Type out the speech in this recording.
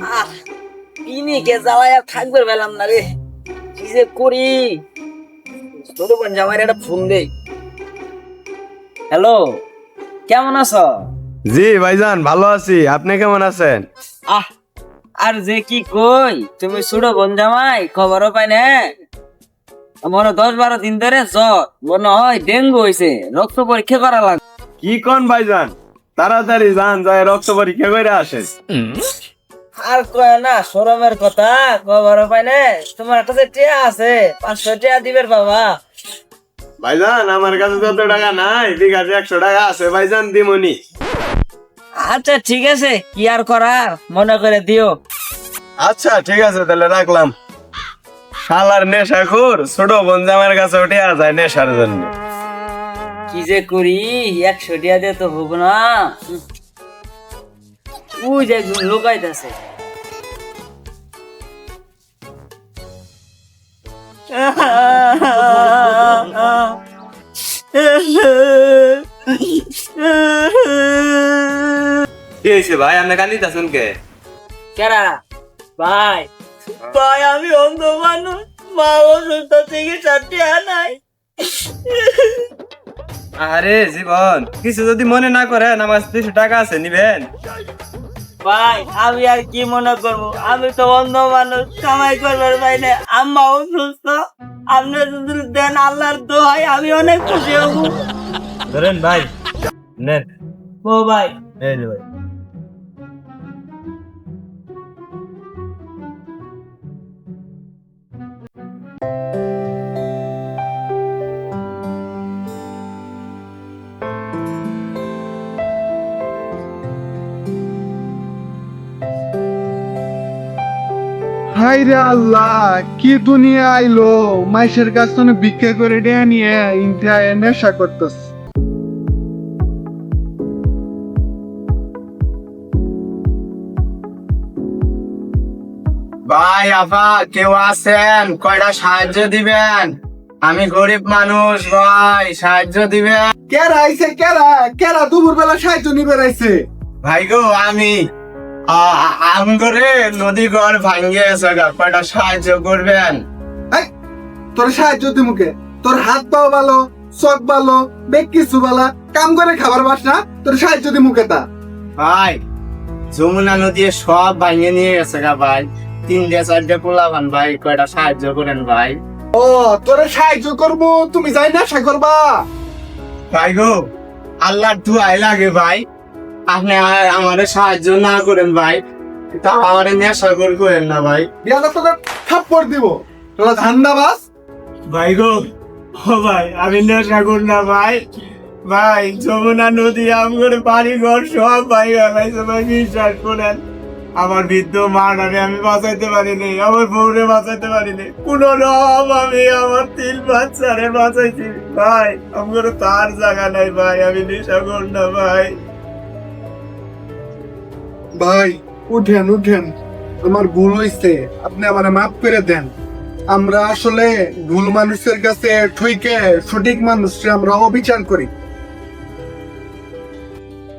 আহ ইনিকে জ্বালায় আর থাকবে পেলাম না রে, কি যে করি। ছোট বোন জামাইয়ের একটা ফোন দেই। হ্যালো, কেমন আছো? জি ভাইজান, ভালো আছি। আপনি কেমন আছেন? আহ আর যে কি কই, তুমি ছোট বোন জামাই খবরও পাই না। মনে 10-12 দিন ধরে জ্বর, মনে হয় ডেঙ্গু হয়েছে, রক্ত পরীক্ষা করা লাগবে। কি কোন ভাইজান? তাড়াতাড়ি যান, যায় রক্ত পরীক্ষা করে আসেন। আর কয় না শরমের কথা, খবরও পাই না। তোমার কাছে টিয়া আছে, 500 টিয়া দিবের বাবা। ভাইজান, আমার কাছে যত টাকা নাই, বিঘাতে 100 টাকা আছে ভাইজান, দিমুনি। আচ্ছা ঠিক আছে, কি আর করার, মনে করে দিও। আচ্ছা ঠিক আছে, তাহলে রাখলাম। শালার নেশাখোর ছোট বোন জামাইয়ের কাছে উঠে যায় নেশার জন্য। কি যে করি, 100 টিয়া দিয়ে তো হবো না। ওই যে একজন লোকাইতেছে। কি হয়েছে ভাই, আপনি কান্দিতেছেন কে? কেরা ভাই? ভাই আমি অন্ধ মানুষ, মা অসুস্থ, চিকিৎসা টিয়া নাই। আরে জীবন, কিছু যদি মনে না করেন, আমার 200 টাকা আছে, নিবেন? ভাই আমি আর কি মনে করবো, আমি তো অন্ধ মানুষ, কামাই করবার ভাই না, আম্মা অসুস্থ। আপনি যদি দেন আল্লাহর দোহাই, আমি অনেক খুশি হব। ধরেন ভাই, নেন। ও ভাই, এই যে ভাই। হাই রে আল্লাহ, কি দুনিয়া আইলো! মাইশের কাছ থেকে ভিক্ষা করে দেয়া নিয়ে ইনটা নেশা করতেছে। ভাই আপা, কেউ আছেন? কয়টা সাহায্য দিবেন? আমি গরিব মানুষ ভাই, সাহায্য দিবেন। কেরা আইছে? কেরা কেরা দুপুর বেলা সাহায্য নিবে আইছে? ভাই গো, আমি আম করে নদী ঘর ভাঙ্গে গেছে গা, কয়টা সাহায্য করবেন? এই, তোর সাহায্য দিমুকে? তোর হাত পাও ভালো, চোখ ভালো, বেগ কিছু ভালো, কাম করে খাবার পাস না, তোর সাহায্য দিমুকে তা? ভাই, যমুনা নদী সব ভাঙ্গে নিয়ে গেছে গা ভাই, 3-4 পোলাপান ভাই, কয়টা সাহায্য করেন ভাই। ও, তোর সাহায্য করবো, তুমি যাই নেশা করবা? ভাই গো, আল্লাহর দুয়াই লাগে ভাই, আপনি আমারে সাহায্য না করেন ভাই, তা আমারে নেশা করেন না ভাই। বিয়াদব তোকে থাপ্পড় দিব, তোরা ধান্দাবাজ। ভাই গো, ও ভাই, আমি নেশা করি না ভাই। ভাই, যমুনা নদী আমার বাড়ি ঘর সব ভাই গেলাইছে ভাই, বিশ্বাস করেন। আমার বৃদ্ধ মাটারে আমি বাঁচাইতে পারিনি, আমার বউরে বাঁচাইতে পারিনি, কোন রকম আমি আমার 3 বাচ্চারে বাঁচাইছি ভাই। আমার তার জায়গা নাই ভাই, আমি নেশা করি না ভাই। ভাই উঠেন উঠেন, আমার ভুল হয়েছে, আপনি আমারে মাফ করে দেন। আমরা আসলে ভুল মানুষের কাছে ঠইকে সঠিক মানুষকে আমরা অবিচার করি।